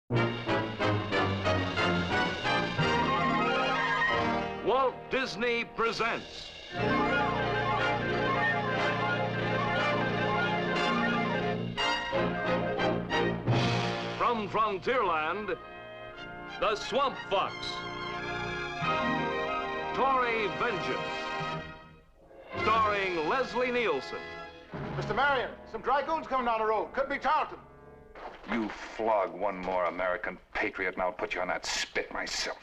Walt Disney presents from Frontierland, The Swamp Fox, Tory Vengeance, starring Leslie Nielsen. Mr. Marion, some dragoons coming down the road. Could be Tarleton. You flog one more American patriot and I'll put you on that spit myself.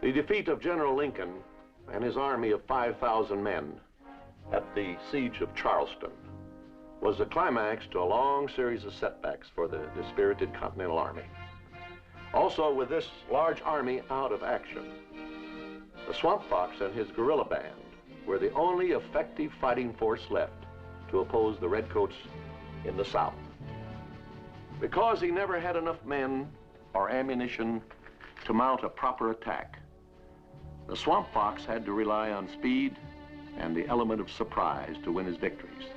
The defeat of General Lincoln and his army of 5,000 men at the siege of Charleston was the climax to a long series of setbacks for the dispirited Continental Army. Also, with this large army out of action, the Swamp Fox and his guerrilla band were the only effective fighting force left to oppose the Redcoats in the South. Because he never had enough men or ammunition to mount a proper attack, the Swamp Fox had to rely on speed and the element of surprise to win his victories.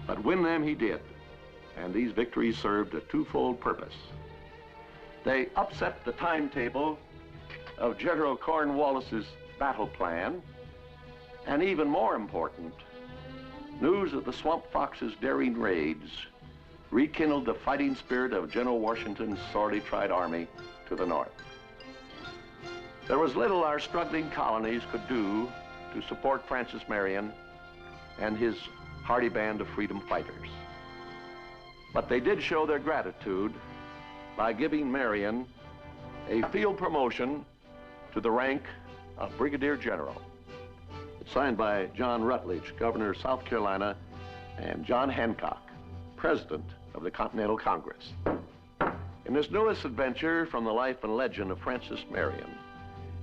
But win them he did, and these victories served a twofold purpose. They upset the timetable of General Cornwallis's battle plan, and even more important, news of the Swamp Fox's daring raids rekindled the fighting spirit of General Washington's sorely tried army to the north. There was little our struggling colonies could do to support Francis Marion and his hardy band of freedom fighters. But they did show their gratitude by giving Marion a field promotion to the rank of Brigadier General. It's signed by John Rutledge, Governor of South Carolina, and John Hancock, President of the Continental Congress. In this newest adventure from the life and legend of Francis Marion,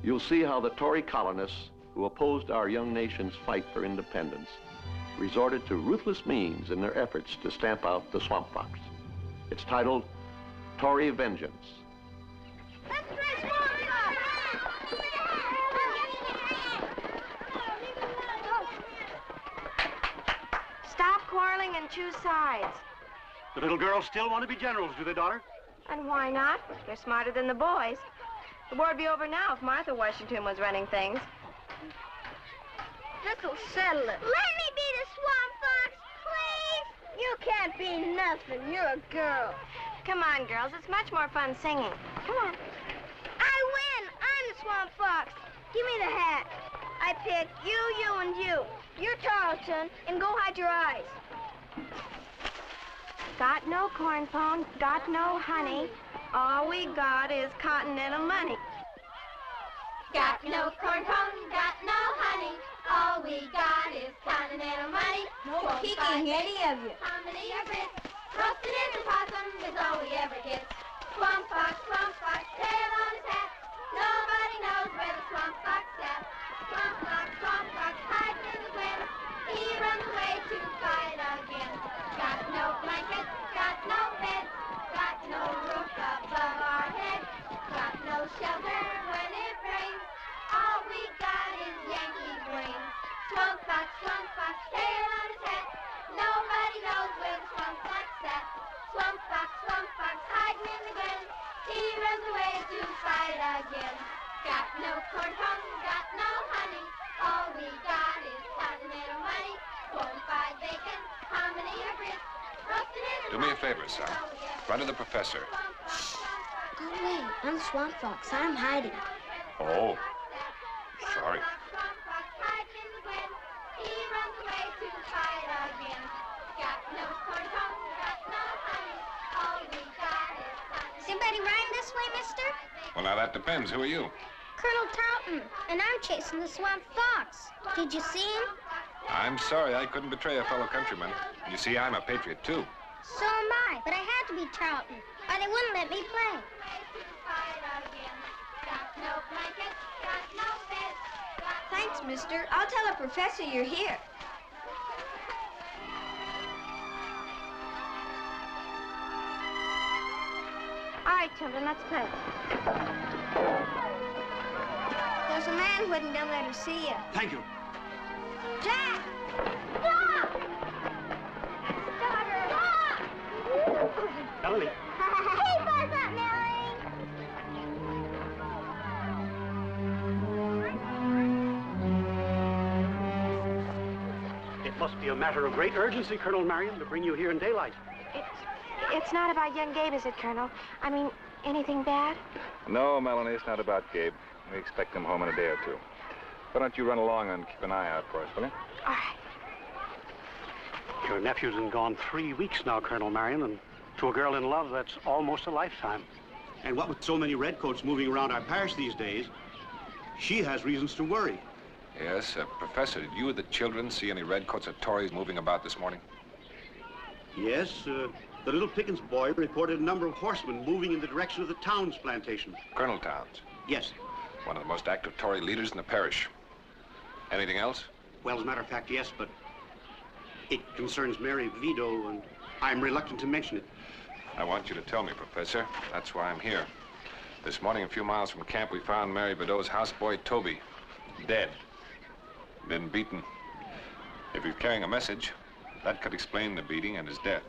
you'll see how the Tory colonists who opposed our young nation's fight for independence resorted to ruthless means in their efforts to stamp out the Swamp Fox. It's titled Tory Vengeance. Stop quarreling and choose sides. The little girls still want to be generals, do they, daughter? And why not? They're smarter than the boys. The war would be over now if Martha Washington was running things. This'll settle it. Let me be the Swamp Fox, please. You can't be nothing. You're a girl. Come on, girls. It's much more fun singing. Come on. I win. I'm the Swamp Fox. Give me the hat. I pick you, and you. You're Tarleton, and go hide your eyes. Got no corn pone, got no honey. All we got is continental money. Got no corn pone, got no honey. All we got is continental money. No kicking any of you. Hominy or grits, roasted in the possum is all we ever get. Swamp Fox, tail on his hat. Nobody knows where the Swamp Fox at. Swamp Fox, hides in the glen. He runs away to fight again. Got no blankets, got no bed, got no roof above our head, got no shelter when it rains. All we got is Yankee brains. Swamp Fox, tail on his hat. Nobody knows where the Swamp Fox's at. Swamp Fox, hiding in the glen. He runs away to fight again. Got no corn pone, got no honey. All we got is continental money. Corn-fried bacon, hominy or grits. Do me a favor, son. Run to the professor. Go away. I'm the Swamp Fox. I'm hiding. Oh, sorry. Is anybody riding this way, mister? Well, now that depends. Who are you? Colonel Tarleton, and I'm chasing the Swamp Fox. Did you see him? I'm sorry I couldn't betray a fellow countryman. You see, I'm a patriot, too. So am I, but I had to be Tarleton, or they wouldn't let me play. Thanks, mister. I'll tell the professor you're here. All right, children, let's play. The There's a man wouldn't let her see you. Thank you. Jack! Stop! Stop her! Stop! Melanie. Hey, buzz up, Melanie! It must be a matter of great urgency, Colonel Marion, to bring you here in daylight. It's not about young Gabe, is it, Colonel? I mean, anything bad? No, Melanie, it's not about Gabe. We expect him home in a day or two. Why don't you run along and keep an eye out for us, will you? All right. Your nephew's been gone 3 weeks now, Colonel Marion, and to a girl in love, that's almost a lifetime. And what with so many redcoats moving around our parish these days, she has reasons to worry. Yes, Professor, did you or the children see any redcoats or Tories moving about this morning? Yes, the little Pickens boy reported a number of horsemen moving in the direction of the Towns plantation. Colonel Towns? Yes. One of the most active Tory leaders in the parish. Anything else? Well, as a matter of fact, yes, but it concerns Mary Vito, and I'm reluctant to mention it. I want you to tell me, Professor. That's why I'm here. This morning, a few miles from camp, we found Mary Vidot's houseboy, Toby, dead. Been beaten. If he's carrying a message, that could explain the beating and his death.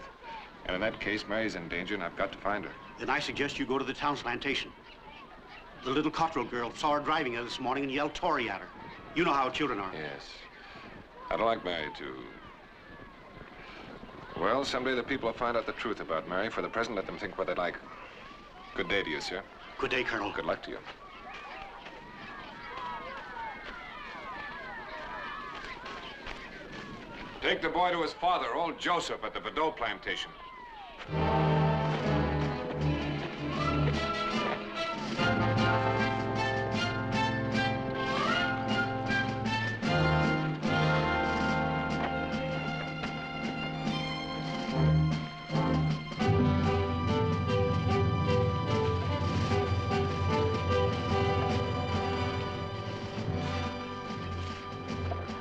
And in that case, Mary's in danger, and I've got to find her. Then I suggest you go to the Towns plantation. The little Cottrell girl saw her driving there this morning and yelled Tory at her. You know how children are. Yes. I'd like Mary to... Well, someday the people will find out the truth about Mary. For the present, let them think what they like. Good day to you, sir. Good day, Colonel. Good luck to you. Take the boy to his father, old Joseph, at the Vidot plantation.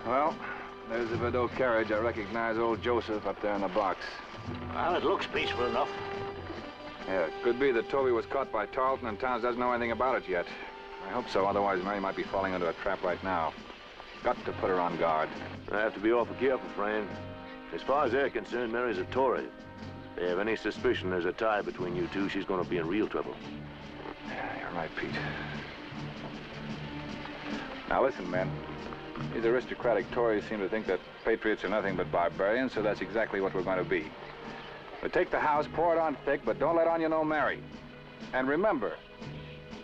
Well, there's the Vidot carriage. I recognize old Joseph up there in the box. Well, it looks peaceful enough. Yeah, it could be that Toby was caught by Tarleton and Towns doesn't know anything about it yet. I hope so, otherwise Mary might be falling into a trap right now. Got to put her on guard. I have to be awful careful, Frank. As far as they're concerned, Mary's a Tory. If they have any suspicion there's a tie between you two, she's going to be in real trouble. Yeah, you're right, Pete. Now listen, men. These aristocratic Tories seem to think that patriots are nothing but barbarians, so that's exactly what we're going to be. But take the house, pour it on thick, but don't let on you know Mary. And remember,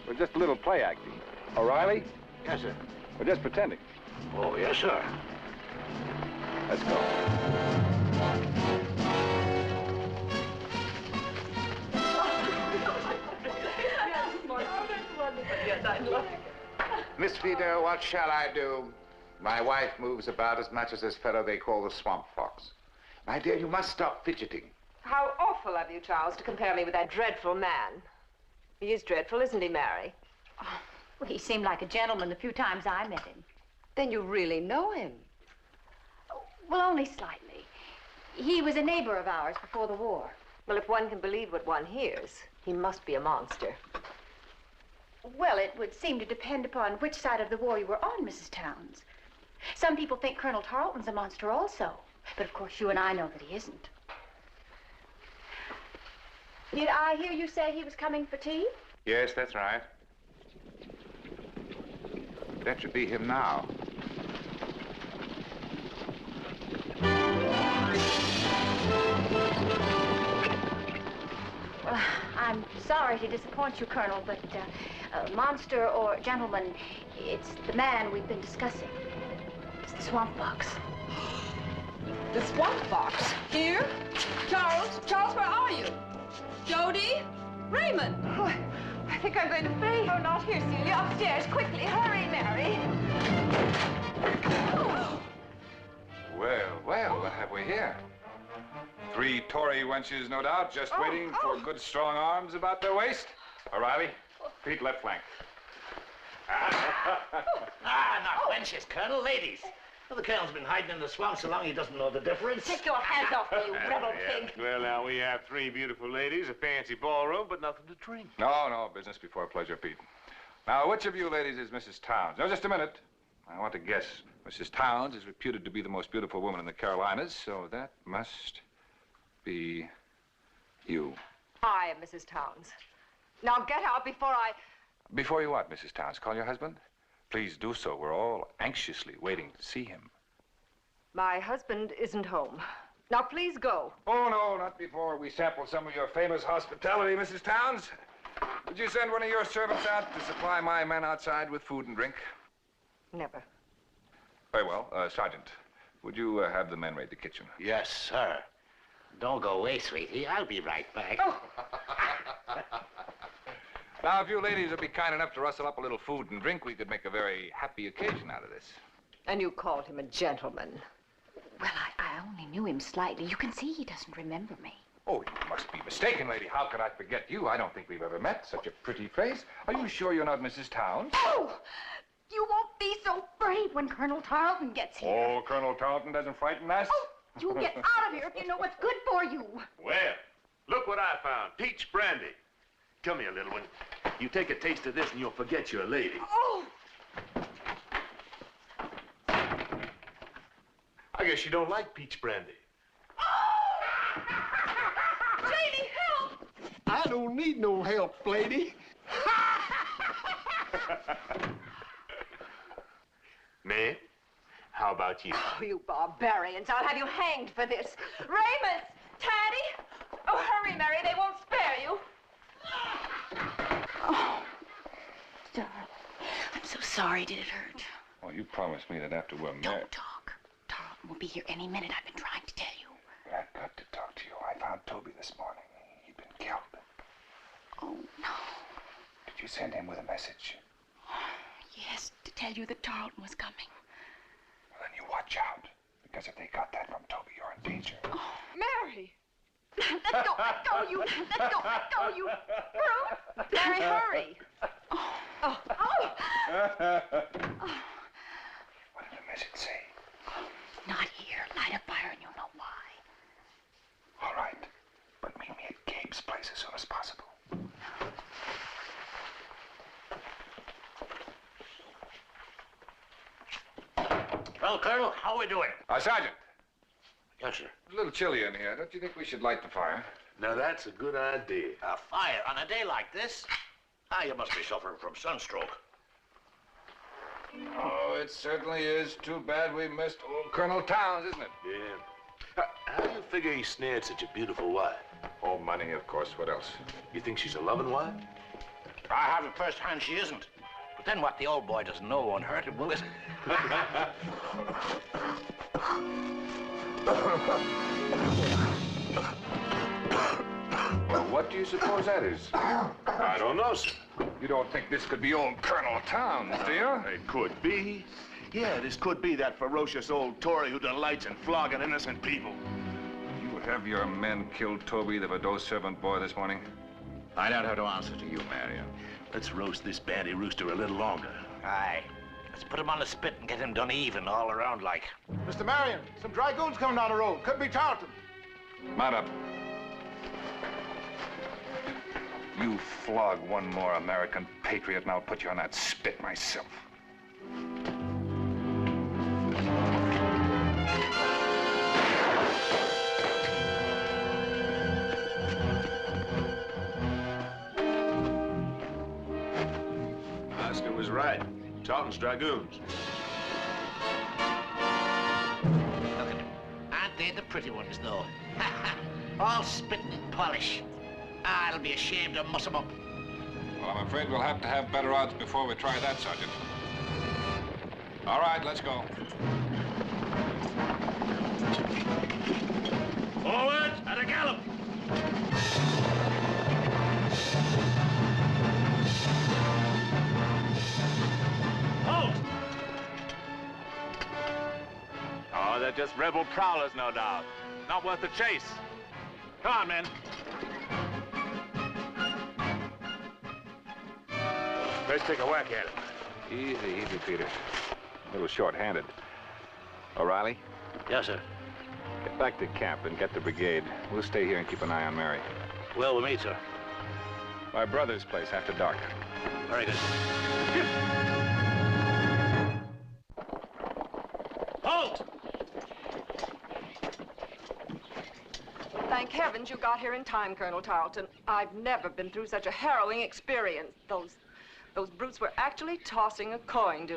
we're just a little play acting. O'Reilly? Yes, sir. We're just pretending. Oh, yes, sir. Let's go. Miss Vito, what shall I do? My wife moves about as much as this fellow they call the swamp fox. My dear, you must stop fidgeting. How awful of you, Charles, to compare me with that dreadful man. He is dreadful, isn't he, Mary? Oh, well, he seemed like a gentleman the few times I met him. Then you really know him? Well, only slightly. He was a neighbor of ours before the war. Well, if one can believe what one hears, he must be a monster. Well, it would seem to depend upon which side of the war you were on, Mrs. Towns. Some people think Colonel Tarleton's a monster also. But of course, you and I know that he isn't. Did I hear you say he was coming for tea? Yes, that's right. That should be him now. Well, I'm sorry to disappoint you, Colonel, but monster or gentleman, it's the man we've been discussing. It's the swamp fox. The swamp fox? Here? Charles? Charles, where are you? Jody? Raymond? Oh, I think I'm going to faint. Oh, not here, Celia. Upstairs. Quickly. Hurry, Mary. Well, what have we here? 3 Tory wenches, no doubt, just waiting for good, strong arms about their waist. O'Reilly, Pete, left flank. Not wenches, Colonel. Ladies. Well, the Colonel's been hiding in the swamp so long he doesn't know the difference. Take your hands off me, you rebel pig. Well, now, we have 3 beautiful ladies, a fancy ballroom, but nothing to drink. No, business before pleasure, Pete. Now, which of you ladies is Mrs. Towns? No, just a minute. I want to guess. Mrs. Towns is reputed to be the most beautiful woman in the Carolinas, so that must be you. I am Mrs. Towns. Now get out before I... Before you what, Mrs. Towns? Call your husband? Please do so. We're all anxiously waiting to see him. My husband isn't home. Now please go. Oh, no, not before we sample some of your famous hospitality, Mrs. Towns. Would you send one of your servants out to supply my men outside with food and drink? Never. Very well. Sergeant, would you have the men raid the kitchen? Yes, sir. Don't go away, sweetie. I'll be right back. Oh. Now, if you ladies would be kind enough to rustle up a little food and drink, we could make a very happy occasion out of this. And you called him a gentleman. Well, I only knew him slightly. You can see he doesn't remember me. Oh, you must be mistaken, lady. How could I forget you? I don't think we've ever met. Such a pretty face. Are you sure you're not Mrs. Towns? Oh! You won't be so brave when Colonel Tarleton gets here. Oh, Colonel Tarleton doesn't frighten us. Oh, you get out of here if you know what's good for you. Well, look what I found. Peach brandy. Come here, little one. You take a taste of this and you'll forget you're a lady. Oh! I guess you don't like peach brandy. Lady, help! I don't need no help, lady. Man, how about you? Oh, you barbarians. I'll have you hanged for this. Raymond! Taddy! Oh, hurry, Mary. They won't spare you. Oh, darling. I'm so sorry. Did it hurt? Well, you promised me that after we're married... Don't talk. Tarleton will be here any minute. I've been trying to tell you. But I've got to talk to you. I found Toby this morning. He'd been killed. Oh, no. Did you send him with a message? Yes, to tell you that Tarleton was coming. Well, then you watch out. Because if they got that from Toby, you're in danger. Oh. Mary! Let go, you. Let go, you. Brute. Mary, hurry. Oh. Oh. What did the message say? Not here. Light a fire and you'll know why. All right. But meet me at Gabe's place as soon as possible. Well, Colonel, how are we doing? Sergeant. Yes, sir. It's a little chilly in here. Don't you think we should light the fire? Now, that's a good idea. A fire on a day like this? Ah, you must be suffering from sunstroke. Oh, it certainly is too bad we missed old Colonel Towns, isn't it? Yeah. How do you figure he snared such a beautiful wife? Oh, money, of course. What else? You think she's a loving wife? I have it firsthand she isn't. But then what the old boy doesn't know won't hurt him, will it? Well, what do you suppose that is? I don't know, sir. You don't think this could be old Colonel Towns, do you? It could be. Yeah, this could be that ferocious old Tory who delights in flogging innocent people. You have your men killed Toby, the Bordeaux servant boy, this morning? I don't have to answer to you, Marion. Let's roast this bandy rooster a little longer. Aye. Let's put him on the spit and get him done even all around like. Mr. Marion, some dragoons coming down the road. Could be Tarleton. Mount up. You flog one more American patriot and I'll put you on that spit myself. Oscar was right. Tarleton's dragoons. Look at them. Aren't they the pretty ones, though? All spitting and polish. Ah, it'll be a shame to muss them up. Well, I'm afraid we'll have to have better odds before we try that, Sergeant. All right, let's go. Forward at a gallop. Halt! Oh, they're just rebel prowlers, no doubt. Not worth the chase. Come on, men. Let's take a whack at it. Easy, easy, Peter. A little short-handed. O'Reilly? Yes, sir. Get back to camp and get the brigade. We'll stay here and keep an eye on Mary. Well, we'll meet, sir. My brother's place after dark. Very good. Halt! Thank heavens you got here in time, Colonel Tarleton. I've never been through such a harrowing experience. Those brutes were actually tossing a coin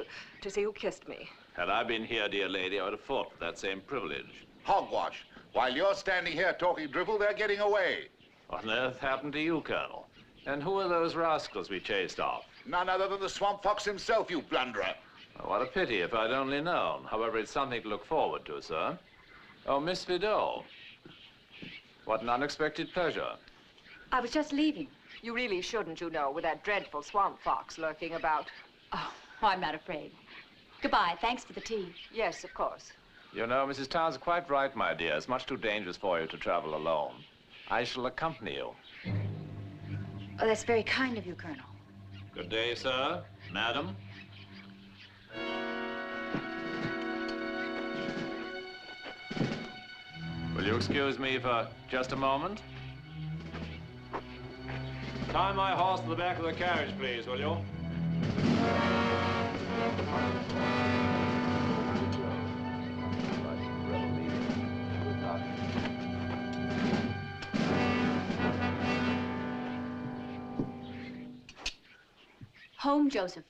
to see who kissed me. Had I been here, dear lady, I would have fought for that same privilege. Hogwash. While you're standing here talking drivel, they're getting away. What on earth happened to you, Colonel? And who are those rascals we chased off? None other than the Swamp Fox himself, you blunderer. Oh, what a pity if I'd only known. However, it's something to look forward to, sir. Oh, Miss Vidal. What an unexpected pleasure. I was just leaving. You really shouldn't, you know, with that dreadful swamp fox lurking about. Oh, I'm not afraid. Goodbye. Thanks for the tea. Yes, of course. You know, Mrs. Towns is quite right, my dear. It's much too dangerous for you to travel alone. I shall accompany you. Oh, that's very kind of you, Colonel. Good day, sir. Madam. Will you excuse me for just a moment? Tie my horse to the back of the carriage, please, will you? Home, Joseph.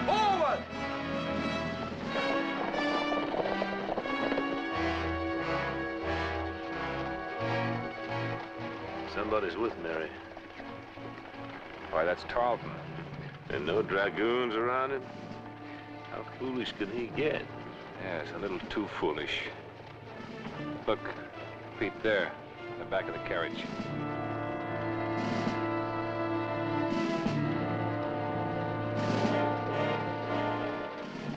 Forward! Somebody's with Mary. Why, that's Tarleton. And no dragoons around him? How foolish can he get? Yes, a little too foolish. Look, Pete, there, in the back of the carriage.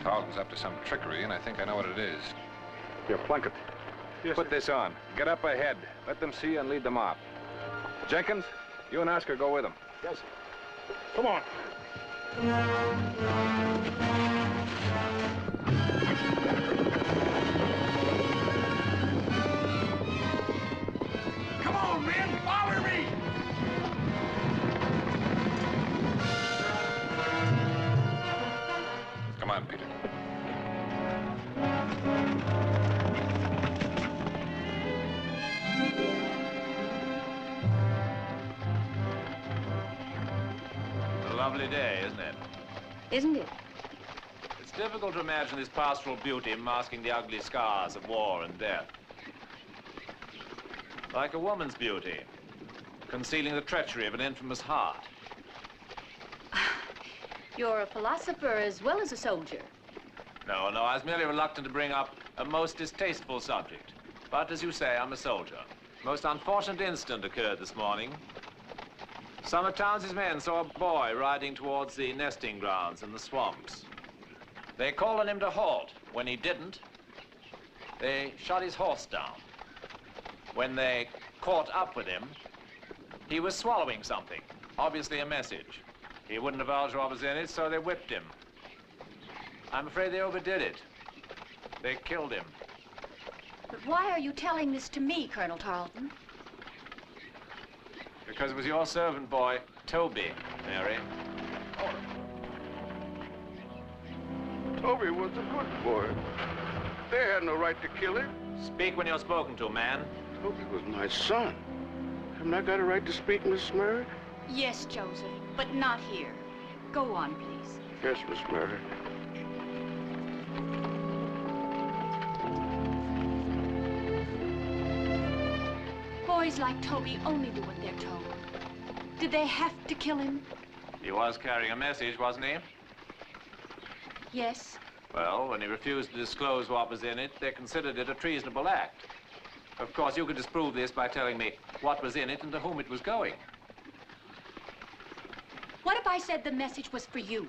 Tarleton's up to some trickery, and I think I know what it is. Here, Plunkett. Yes, Put this on. Get up ahead. Let them see you and lead them off. Jenkins, you and Oscar go with them. Yes, sir. Come on. Come on, men, follow me! Come on, Peter. It's a lovely day, isn't it? Isn't it? It's difficult to imagine this pastoral beauty masking the ugly scars of war and death. Like a woman's beauty, concealing the treachery of an infamous heart. You're a philosopher as well as a soldier. No, I was merely reluctant to bring up a most distasteful subject. But as you say, I'm a soldier. Most unfortunate incident occurred this morning. Some of Towns's men saw a boy riding towards the nesting grounds in the swamps. They called on him to halt. When he didn't, they shot his horse down. When they caught up with him, he was swallowing something, obviously a message. He wouldn't divulge what was in it, so they whipped him. I'm afraid they overdid it. They killed him. But why are you telling this to me, Colonel Tarleton? Because it was your servant boy, Toby, Mary. Toby was a good boy. They had no right to kill him. Speak when you're spoken to, man. Toby was my son. Haven't I got a right to speak, Miss Mary? Yes, Joseph, but not here. Go on, please. Yes, Miss Mary. Boys like Toby only do what they're told. Did they have to kill him? He was carrying a message, wasn't he? Yes. Well, when he refused to disclose what was in it, they considered it a treasonable act. Of course, you could disprove this by telling me what was in it and to whom it was going. What if I said the message was for you?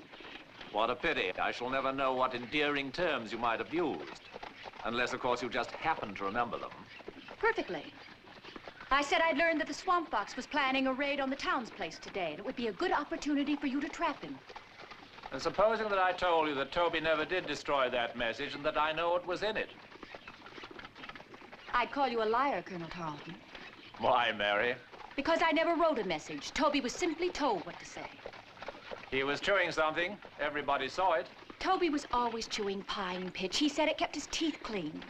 What a pity. I shall never know what endearing terms you might have used. Unless, of course, you just happen to remember them. Perfectly. I said I'd learned that the Swamp Fox was planning a raid on the town's place today, and it would be a good opportunity for you to trap him. And supposing that I told you that Toby never did destroy that message and that I know what was in it? I'd call you a liar, Colonel Tarleton. Why, Mary? Because I never wrote a message. Toby was simply told what to say. He was chewing something. Everybody saw it. Toby was always chewing pine pitch. He said it kept his teeth clean.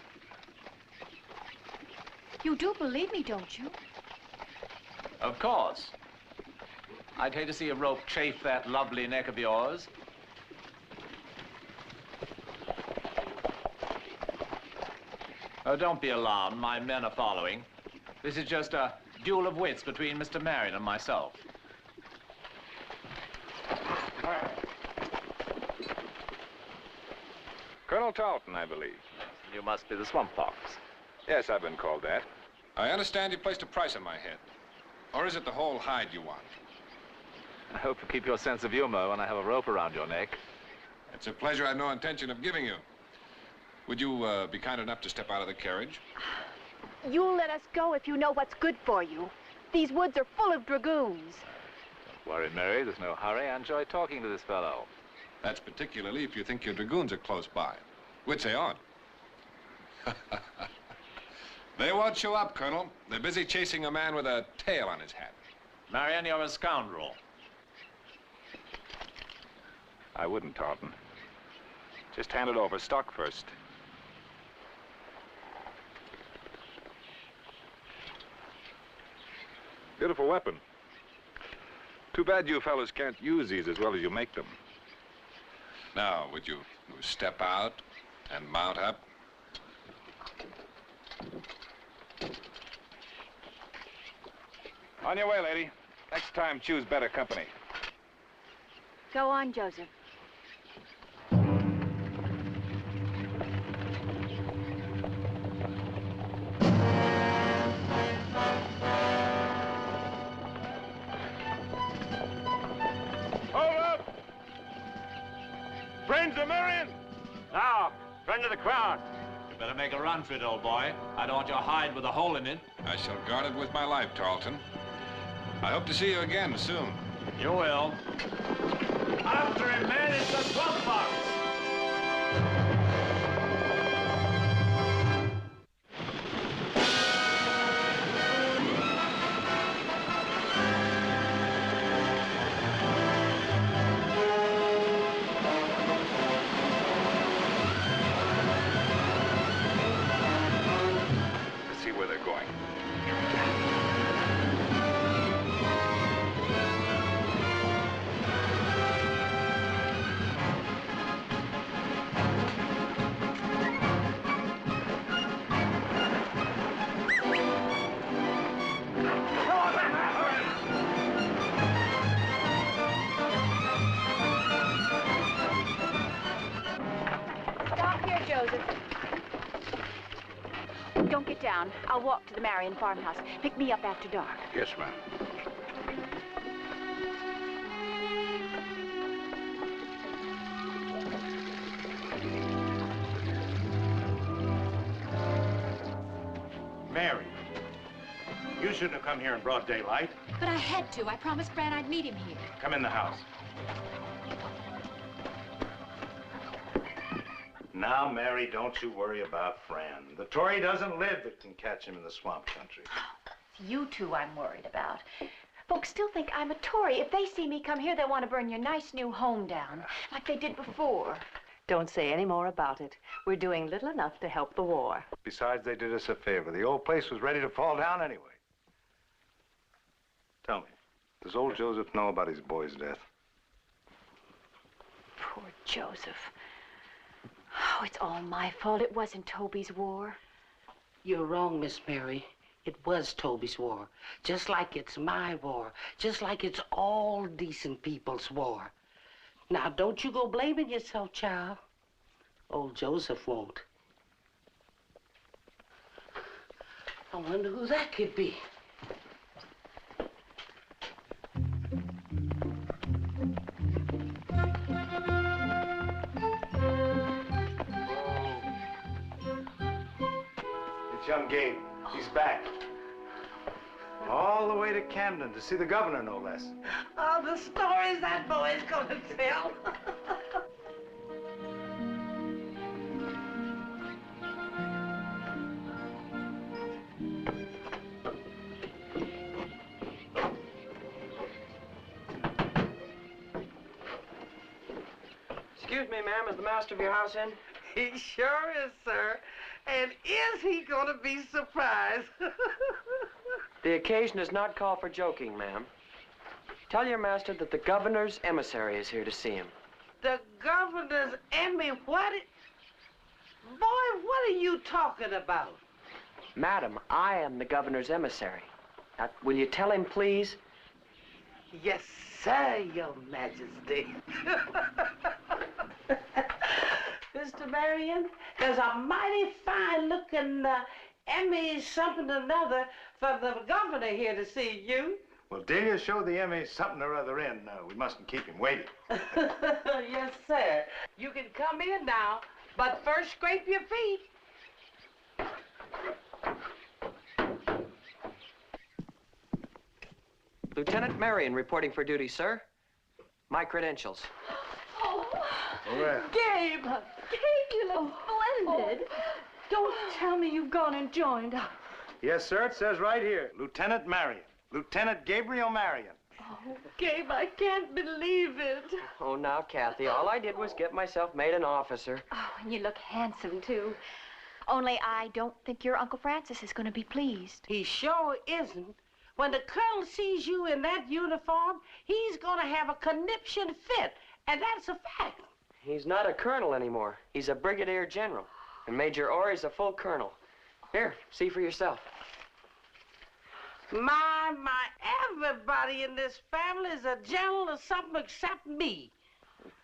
You do believe me, don't you? Of course. I'd hate to see a rope chafe that lovely neck of yours. Oh, don't be alarmed. My men are following. This is just a duel of wits between Mr. Marion and myself. Colonel Tarleton, I believe. You must be the Swamp Fox. Yes, I've been called that. I understand you placed a price on my head. Or is it the whole hide you want? I hope you keep your sense of humor when I have a rope around your neck. It's a pleasure I have no intention of giving you. Would you be kind enough to step out of the carriage? You'll let us go if you know what's good for you. These woods are full of dragoons. Don't worry, Mary. There's no hurry. I enjoy talking to this fellow. That's particularly if you think your dragoons are close by, which they aren't. They won't show up, Colonel. They're busy chasing a man with a tail on his hat. Marion, you're a scoundrel. I wouldn't, Tarleton. Just hand it over. Stock first. Beautiful weapon. Too bad you fellas can't use these as well as you make them. Now, would you step out and mount up? On your way, lady. Next time, choose better company. Go on, Joseph. Friends of Marion! Now, friend of the crowd. You better make a run for it, old boy. I don't want your hide with a hole in it. I shall guard it with my life, Tarleton. I hope to see you again soon. You will. After him, man, it's the Swamp Fox! Let's see where they're going. Stop here, Joseph. Don't get down. I'll walk to the Marion farmhouse. Pick me up after dark. Yes, ma'am. Mary, you shouldn't have come here in broad daylight. But I had to. I promised Fran I'd meet him here. Come in the house. Now, Mary, don't you worry about Fran. The Tory doesn't live that can catch him in the swamp country. It's you two I'm worried about. Folks still think I'm a Tory. If they see me come here, they'll want to burn your nice new home down, like they did before. Don't say any more about it. We're doing little enough to help the war. Besides, they did us a favor. The old place was ready to fall down anyway. Tell me, does old Joseph know about his boy's death? Poor Joseph. Oh, it's all my fault. It wasn't Toby's war. You're wrong, Miss Mary. It was Toby's war. Just like it's my war. Just like it's all decent people's war. Now, don't you go blaming yourself, child. Old Joseph won't. I wonder who that could be. It's young Gabe. He's back. All the way to Camden to see the governor, no less. Oh, the stories that boy's gonna tell. Excuse me, ma'am, is the master of your house in? He sure is, sir. And is he gonna be surprised? The occasion does not call for joking, ma'am. Tell your master that the governor's emissary is here to see him. The governor's Emmy, what? Boy, what are you talking about? Madam, I am the governor's emissary. Now, will you tell him, please? Yes, sir, your majesty. Mr. Marion, there's a mighty fine-looking Emmy something or another for the governor here to see you. Well, Delia, show the Emmy something or other in. We mustn't keep him waiting. Yes, sir. You can come in now, but first scrape your feet. Lieutenant Marion reporting for duty, sir. My credentials. Oh, well. Gabe! Gabe, you look splendid. Don't tell me you've gone and joined up. Yes, sir, it says right here, Lieutenant Marion. Lieutenant Gabriel Marion. Oh, Gabe, I can't believe it. Oh, now, Kathy, all I did was get myself made an officer. Oh, and you look handsome, too. Only I don't think your Uncle Francis is going to be pleased. He sure isn't. When the colonel sees you in that uniform, he's gonna have a conniption fit, and that's a fact. He's not a colonel anymore. He's a brigadier general. And Major Orr's a full colonel. Here, see for yourself. My, everybody in this family is a general or something except me.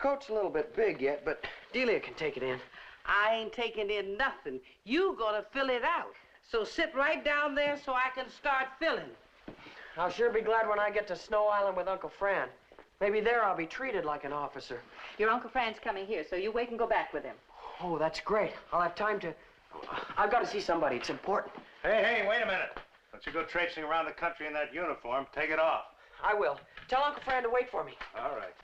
Coat's a little bit big yet, but Delia can take it in. I ain't taking in nothing. You gonna fill it out. So sit right down there so I can start filling. I'll sure be glad when I get to Snow Island with Uncle Fran. Maybe there I'll be treated like an officer. Your Uncle Fran's coming here, so you wait and go back with him. Oh, that's great. I'll have time to... I've got to see somebody. It's important. Hey, wait a minute. Don't you go traipsing around the country in that uniform. Take it off. I will. Tell Uncle Fran to wait for me. All right.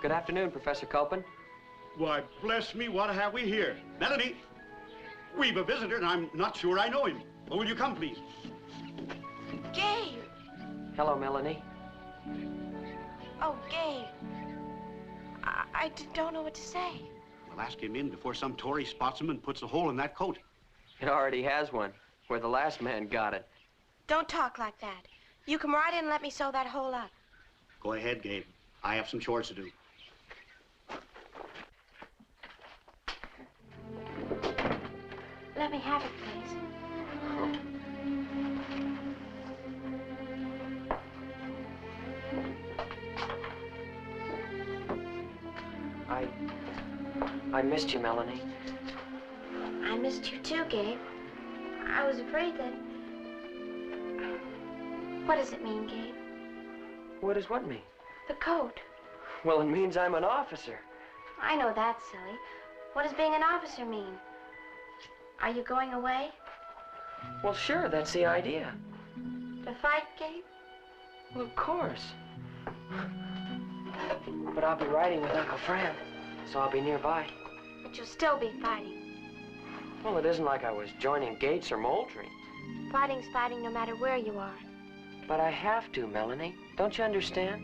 Good afternoon, Professor Culpin. Why, bless me, what have we here? Melanie, we've a visitor, and I'm not sure I know him. Oh, will you come, please? Gabe! Hello, Melanie. Oh, Gabe. I don't know what to say. Well, ask him in before some Tory spots him and puts a hole in that coat. It already has one, where the last man got it. Don't talk like that. You come right in and let me sew that hole up. Go ahead, Gabe. I have some chores to do. Let me have it, please. I missed you, Melanie. I missed you too, Gabe. I was afraid that... What does it mean, Gabe? What does what mean? The coat. Well, it means I'm an officer. I know that's silly. What does being an officer mean? Are you going away? Well, sure, that's the idea. To fight, Gabe? Well, of course. But I'll be riding with Uncle Fran, so I'll be nearby. But you'll still be fighting. Well, it isn't like I was joining Gates or Moultrie. Fighting's fighting no matter where you are. But I have to, Melanie. Don't you understand?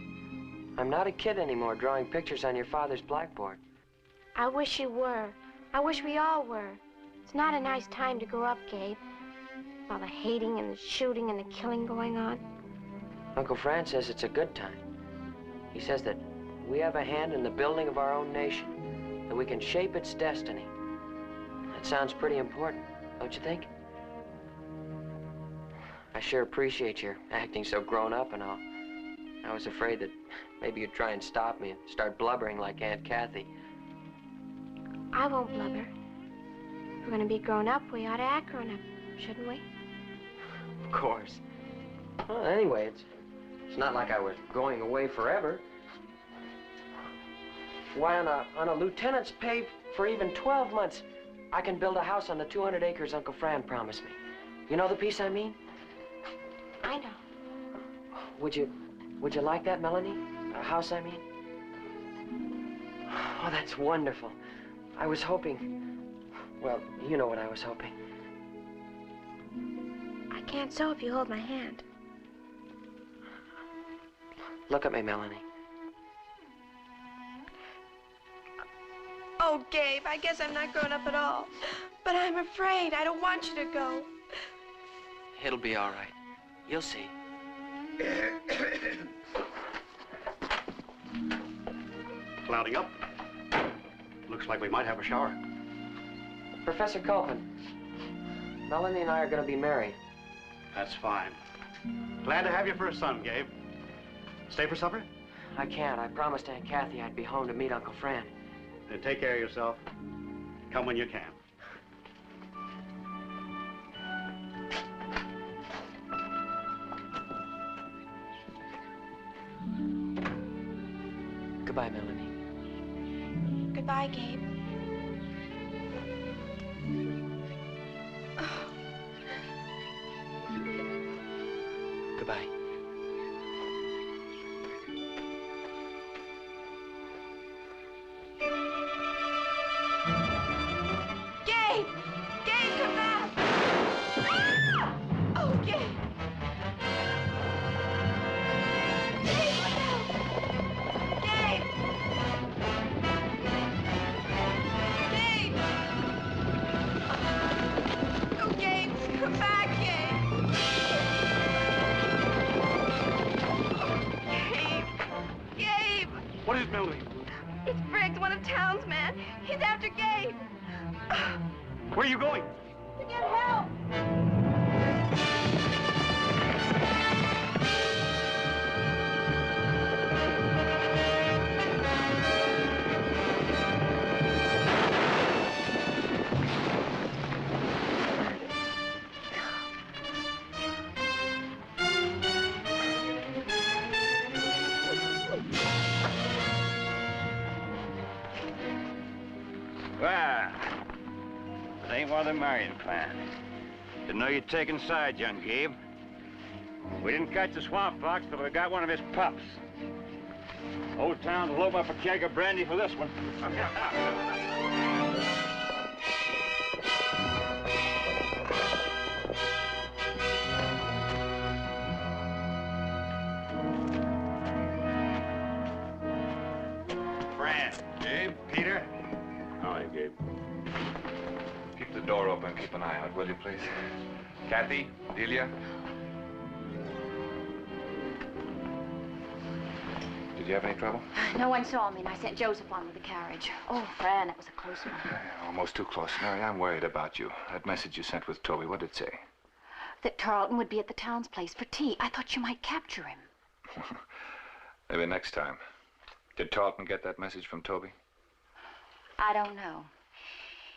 I'm not a kid anymore drawing pictures on your father's blackboard. I wish you were. I wish we all were. It's not a nice time to grow up, Gabe. All the hating and the shooting and the killing going on. Uncle Fran says it's a good time. He says that we have a hand in the building of our own nation, that we can shape its destiny. That sounds pretty important, don't you think? I sure appreciate your acting so grown up and all. I was afraid that maybe you'd try and stop me and start blubbering like Aunt Kathy. I won't blubber. If we're gonna be grown up, we ought to act grown up, shouldn't we? Of course. Well, anyway, it's not like I was going away forever. Why, on a lieutenant's pay for even 12 months, I can build a house on the 200 acres Uncle Fran promised me. You know the piece I mean? I know. Would you like that, Melanie? A house, I mean? Oh, that's wonderful. I was hoping, well, you know what I was hoping. I can't sew if you hold my hand. Look at me, Melanie. Oh, Gabe, I guess I'm not grown up at all. But I'm afraid. I don't want you to go. It'll be all right. You'll see. Clouding up. Looks like we might have a shower. Professor Copeland, Melanie and I are going to be married. That's fine. Glad to have you for a son, Gabe. Stay for supper? I can't. I promised Aunt Kathy I'd be home to meet Uncle Fran. Then take care of yourself. Come when you can. Goodbye, Melanie. Goodbye, Gabe. Oh. Goodbye. Gabe! Gabe, come back! Ah! Oh, Gabe! Gabe, look out! Gabe! Gabe! Oh, Gabe, come back, Gabe! Gabe! Gabe! What is Melanie? It's Briggs, one of Town's men. He's after Gabe. Where are you going? To get help! Well, it ain't one of the marrying plan. Didn't know you'd taken sides, young Gabe. We didn't catch the swamp fox till we got one of his pups. Old Town will load up a keg of brandy for this one. Fran. Gabe? Peter. Hi, Gabe. Keep the door open. Keep an eye out, will you, please? Kathy, Delia. Did you have any trouble? No one saw me, and I sent Joseph on with the carriage. Oh, Fran, that was a close one. Almost too close, Mary. I'm worried about you. That message you sent with Toby, what did it say? That Tarleton would be at the Town's place for tea. I thought you might capture him. Maybe next time. Did Tarleton get that message from Toby? I don't know.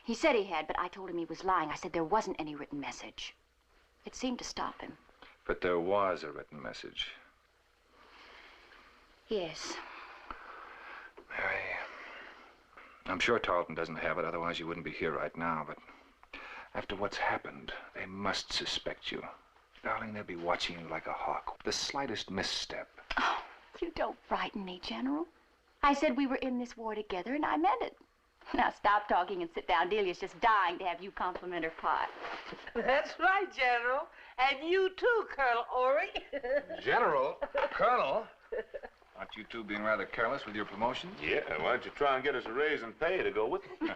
He said he had, but I told him he was lying. I said there wasn't any written message. It seemed to stop him. But there was a written message. Yes. Mary, I'm sure Tarleton doesn't have it, otherwise you wouldn't be here right now, but after what's happened, they must suspect you. Darling, they'll be watching you like a hawk. The slightest misstep. Oh, you don't frighten me, General. I said we were in this war together, and I meant it. Now stop talking and sit down. Delia's just dying to have you compliment her pie. That's right, General. And you too, Colonel Ory. General? Colonel? Aren't you two being rather careless with your promotion? Yeah, why don't you try and get us a raise in pay to go with them?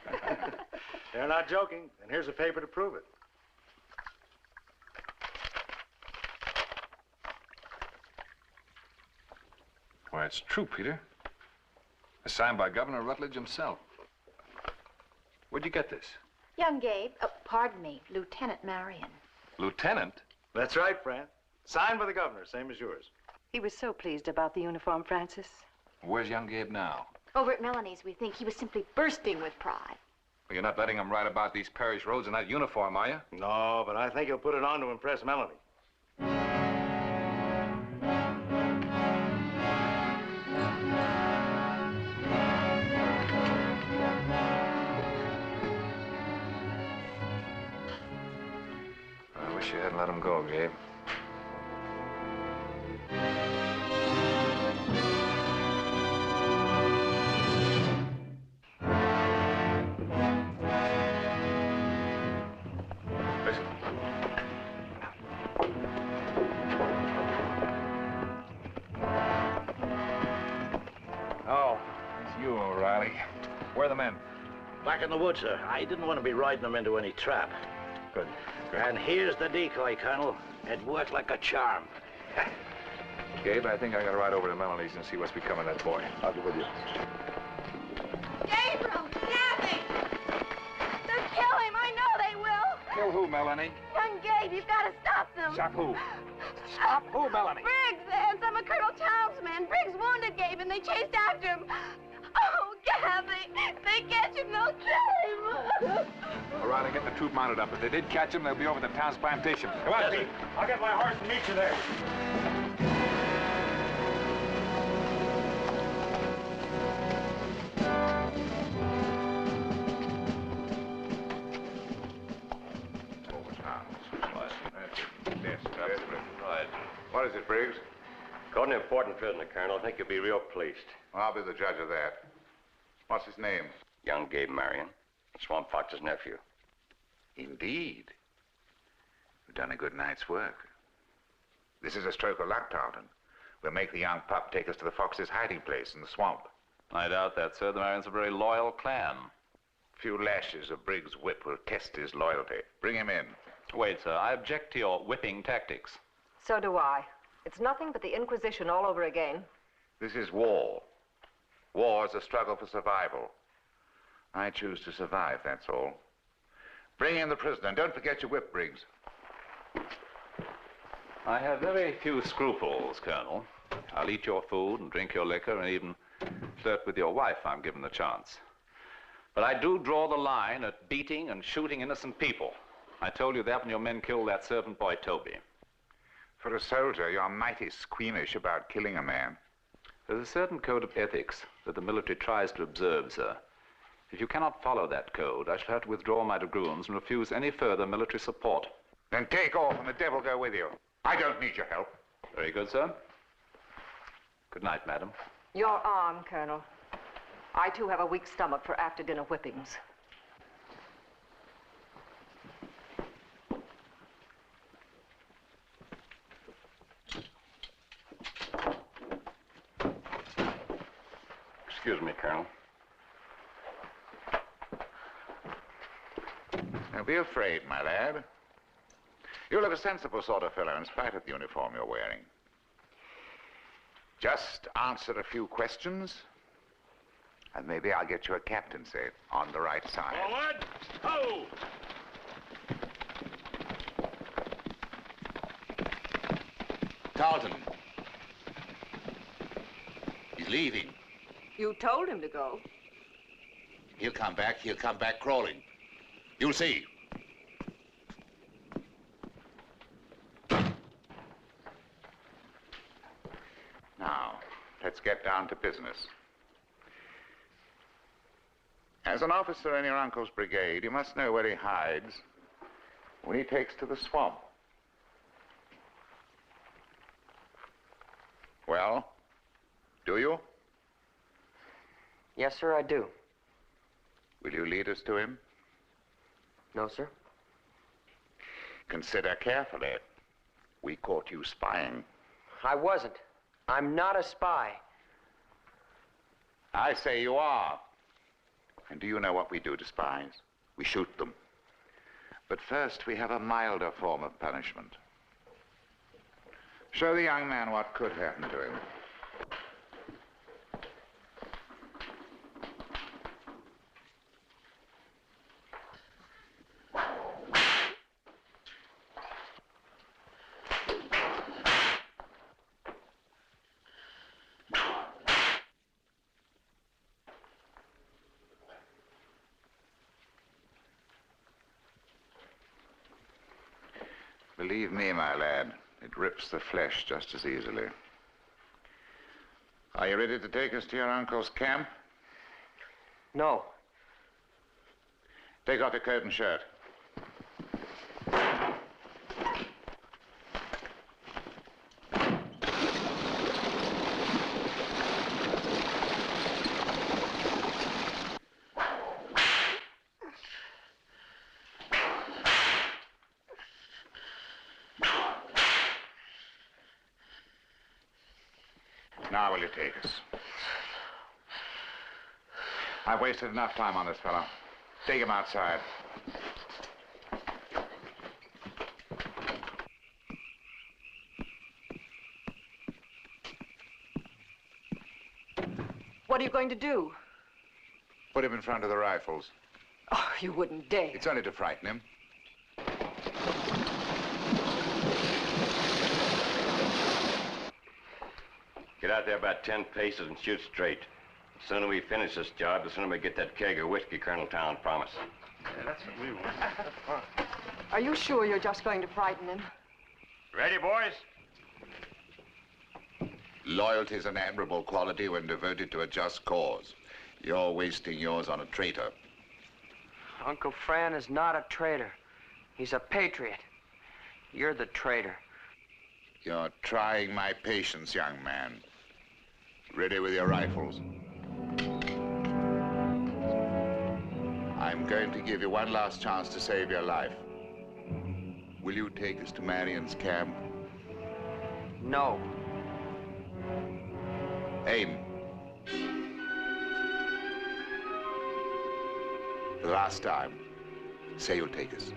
They're not joking, and here's a paper to prove it. Why, it's true, Peter. It's signed by Governor Rutledge himself. Where'd you get this? Young Gabe, pardon me, Lieutenant Marion. Lieutenant? That's right, Fran. Signed by the governor, same as yours. He was so pleased about the uniform, Francis. Where's young Gabe now? Over at Melanie's, we think he was simply bursting with pride. Well, you're not letting him ride about these parish roads in that uniform, are you? No, but I think he'll put it on to impress Melanie. and let him go, Gabe. Listen. Oh, it's you, O'Reilly. Where are the men? Back in the woods, sir. I didn't want to be riding them into any trap. Good. And here's the decoy, Colonel. It worked like a charm. Gabe, I think I gotta ride over to Melanie's and see what's become of that boy. I'll go with you. Gabriel, Kathy! They'll kill him. I know they will. Kill who, Melanie? Young Gabe, you've got to stop them. Stop who? Stop who, Melanie? Briggs and some of Colonel Towns' men. Briggs wounded Gabe and they chased after him. Oh, Kathy, if they catch him, they'll kill him. O'Reilly, get the troop mounted up. If they did catch him, they'll be over the town's plantation. Come on, Pete. I'll get my horse and meet you there. Right. What is it, Briggs? Caught an important prisoner, Colonel. I think you'll be real pleased. Well, I'll be the judge of that. What's his name? Young Gabe Marion, Swamp Fox's nephew. Indeed. You've done a good night's work. This is a stroke of luck, Tarleton. We'll make the young pup take us to the Fox's hiding place in the swamp. I doubt that, sir. The Marions are a very loyal clan. A few lashes of Briggs' whip will test his loyalty. Bring him in. Wait, sir. I object to your whipping tactics. So do I. It's nothing but the Inquisition all over again. This is war. War is a struggle for survival. I choose to survive, that's all. Bring in the prisoner, and don't forget your whip, Briggs. I have very few scruples, Colonel. I'll eat your food and drink your liquor and even flirt with your wife if I'm given the chance. But I do draw the line at beating and shooting innocent people. I told you that when your men killed that servant boy, Toby. For a soldier, you're mighty squeamish about killing a man. There's a certain code of ethics that the military tries to observe, sir. If you cannot follow that code, I shall have to withdraw my dragoons and refuse any further military support. Then take off and the devil go with you. I don't need your help. Very good, sir. Good night, madam. Your arm, Colonel. I, too, have a weak stomach for after-dinner whippings. Excuse me, Colonel. Don't be afraid, my lad. You look a sensible sort of fellow in spite of the uniform you're wearing. Just answer a few questions, and maybe I'll get you a captaincy on the right side. Forward! Ho! Tarleton. He's leaving. You told him to go. He'll come back crawling. You'll see. Now, let's get down to business. As an officer in your uncle's brigade, you must know where he hides when he takes to the swamp. Well, do you? Yes, sir, I do. Will you lead us to him? No, sir. Consider carefully. We caught you spying. I wasn't. I'm not a spy. I say you are. And do you know what we do to spies? We shoot them. But first, we have a milder form of punishment. Show the young man what could happen to him. Believe me, my lad, it rips the flesh just as easily. Are you ready to take us to your uncle's camp? No. Take off your coat and shirt. Now will you take us? I've wasted enough time on this fellow. Take him outside. What are you going to do? Put him in front of the rifles. Oh, you wouldn't dare. It's only to frighten him. Get out there about 10 paces and shoot straight. The sooner we finish this job, the sooner we get that keg of whiskey Colonel Town promised. Yeah, that's what we want. Are you sure you're just going to frighten him? Ready, boys? Loyalty is an admirable quality when devoted to a just cause. You're wasting yours on a traitor. Uncle Fran is not a traitor. He's a patriot. You're the traitor. You're trying my patience, young man. Ready with your rifles. I'm going to give you one last chance to save your life. Will you take us to Marion's camp? No. Aim. For the last time, say you'll take us.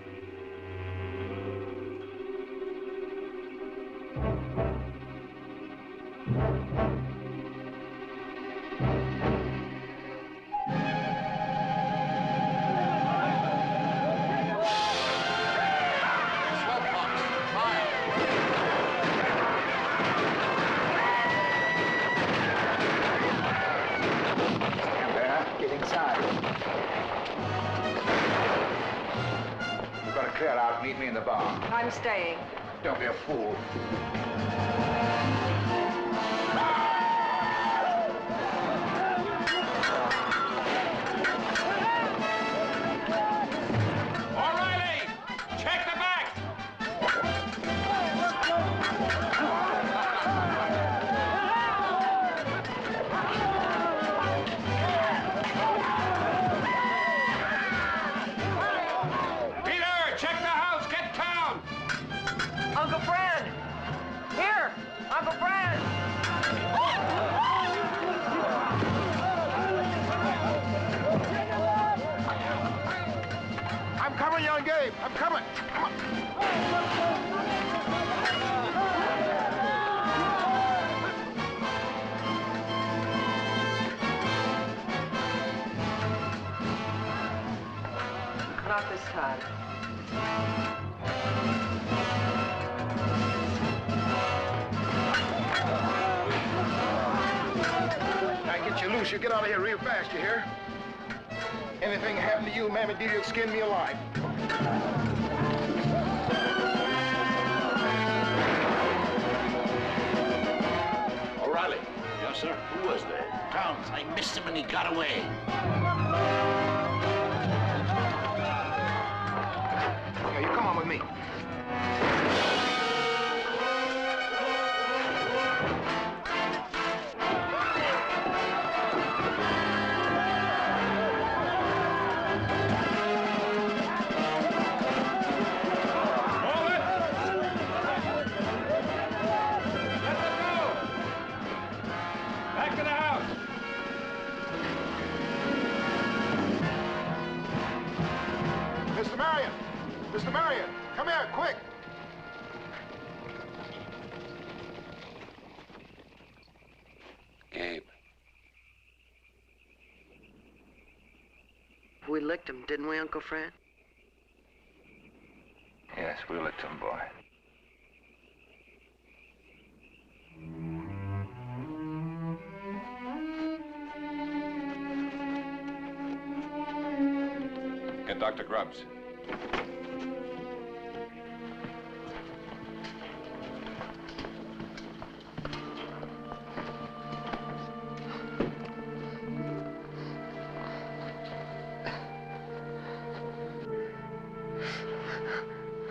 Meet me in the bar. I'm staying. Don't be a fool. O'Reilly! Check the back! Uncle Fran! Here! Uncle Fran! I'm coming, young Gabe. I'm coming. Come on. Not this time. You loose, you get out of here real fast, you hear? Anything happen to you, Mammy dear, you'll skin me alive. O'Reilly. Yes, sir. Who was that? Towns. I missed him and he got away. Yeah, you come on with me. Mr. Marion, come here, quick! Gabe. We licked him, didn't we, Uncle Fran? Yes, we licked him, boy. Get Dr. Grubbs.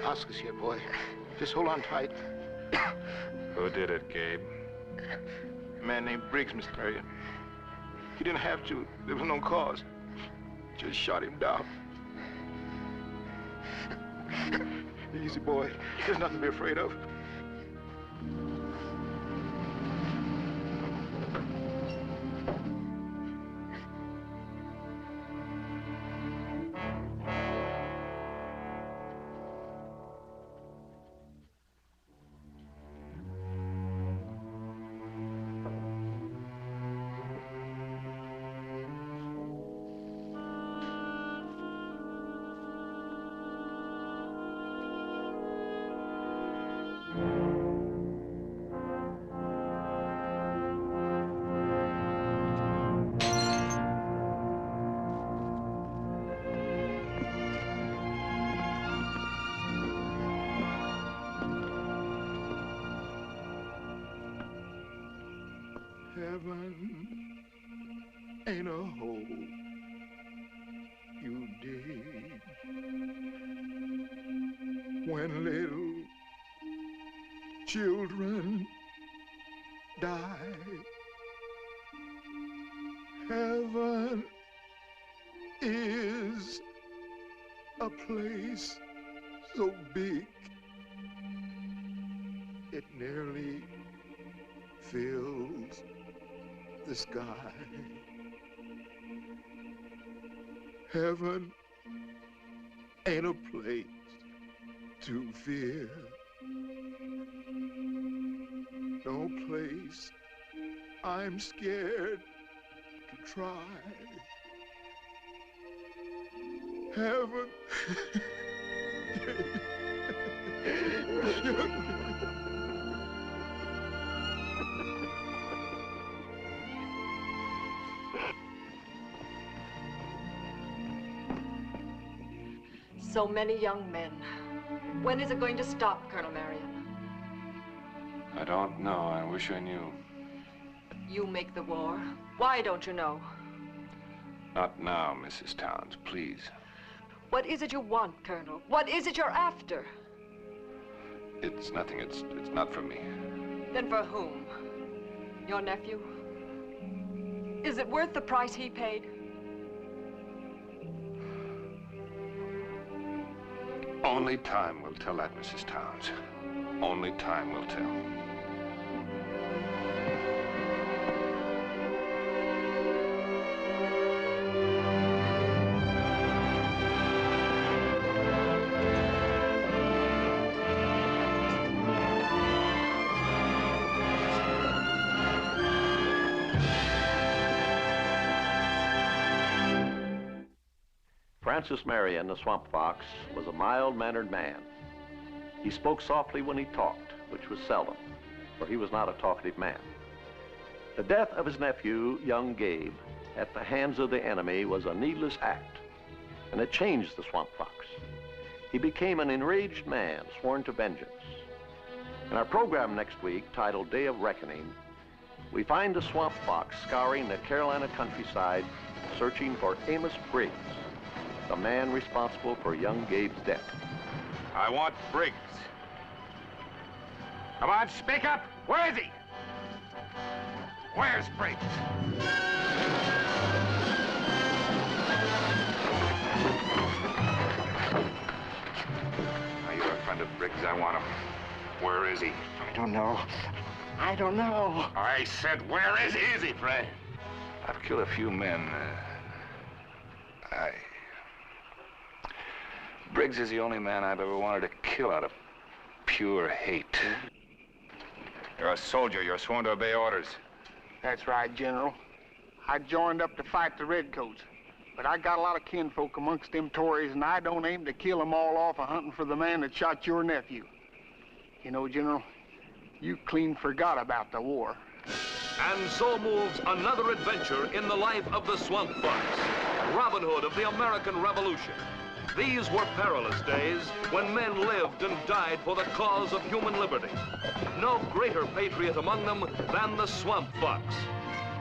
Oscar's here, boy. Just hold on tight. Who did it, Gabe? A man named Briggs, Mr. Marion. He didn't have to. There was no cause. Just shot him down. Easy, boy. There's nothing to be afraid of. Heaven ain't a hole you dig when little children die. Heaven is a place so big it nearly fills the sky. Heaven ain't a place to fear. No place I'm scared to try. Heaven. So many young men. When is it going to stop, Colonel Marion? I don't know. I wish I knew. You make the war. Why don't you know? Not now, Mrs. Towns, please. What is it you want, Colonel? What is it you're after? It's nothing. It's not for me. Then for whom? Your nephew? Is it worth the price he paid? Only time will tell that, Mrs. Towns. Only time will tell. Francis Marion, the Swamp Fox, was a mild-mannered man. He spoke softly when he talked, which was seldom, for he was not a talkative man. The death of his nephew, young Gabe, at the hands of the enemy was a needless act, and it changed the Swamp Fox. He became an enraged man, sworn to vengeance. In our program next week, titled Day of Reckoning, we find the Swamp Fox scouring the Carolina countryside, searching for Amos Briggs, the man responsible for young Gabe's death. I want Briggs. Come on, speak up. Where is he? Where's Briggs? Now, you're a friend of Briggs. I want him. Where is he? I don't know. I don't know. I said, where is he? Is he, Fred? I've killed a few men. Briggs is the only man I've ever wanted to kill out of pure hate. You're a soldier. You're sworn to obey orders. That's right, General. I joined up to fight the Redcoats, but I got a lot of kinfolk amongst them Tories, and I don't aim to kill them all off hunting for the man that shot your nephew. You know, General, you clean forgot about the war. And so moves another adventure in the life of the Swamp Fox, Robin Hood of the American Revolution. These were perilous days when men lived and died for the cause of human liberty. No greater patriot among them than the Swamp Fox.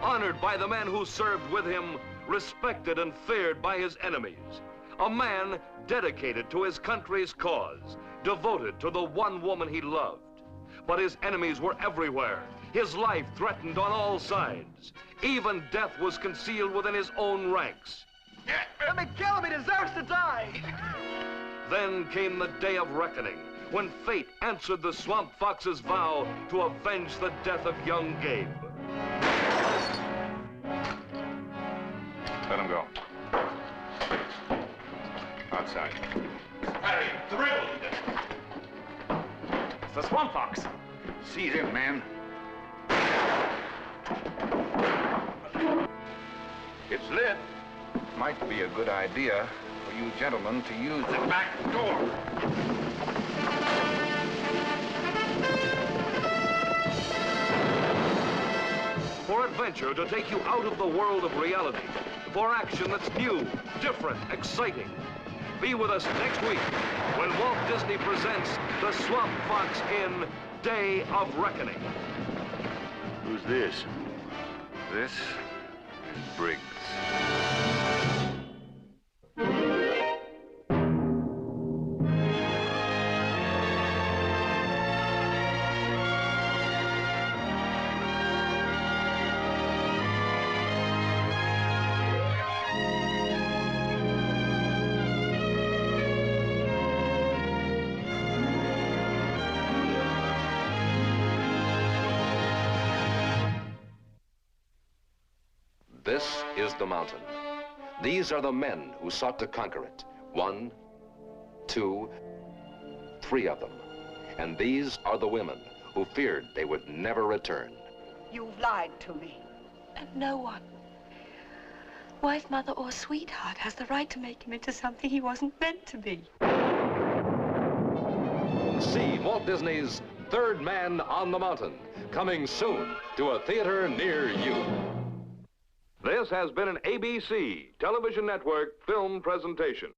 Honored by the men who served with him, respected and feared by his enemies. A man dedicated to his country's cause, devoted to the one woman he loved. But his enemies were everywhere. His life threatened on all sides. Even death was concealed within his own ranks. Let me kill him, he deserves to die! Then came the day of reckoning, when fate answered the Swamp Fox's vow to avenge the death of young Gabe. Let him go. Outside. Harry, the rebel! It's the Swamp Fox. Seize him, man. It's lit. Might be a good idea for you gentlemen to use the back door. For adventure to take you out of the world of reality. For action that's new, different, exciting. Be with us next week when Walt Disney presents The Swamp Fox in Day of Reckoning. Who's this? This is Briggs. This is the mountain. These are the men who sought to conquer it. 1, 2, 3 of them. And these are the women who feared they would never return. You've lied to me. And no one, wife, mother, or sweetheart, has the right to make him into something he wasn't meant to be. See Walt Disney's Third Man on the Mountain, coming soon to a theater near you. This has been an ABC Television Network film presentation.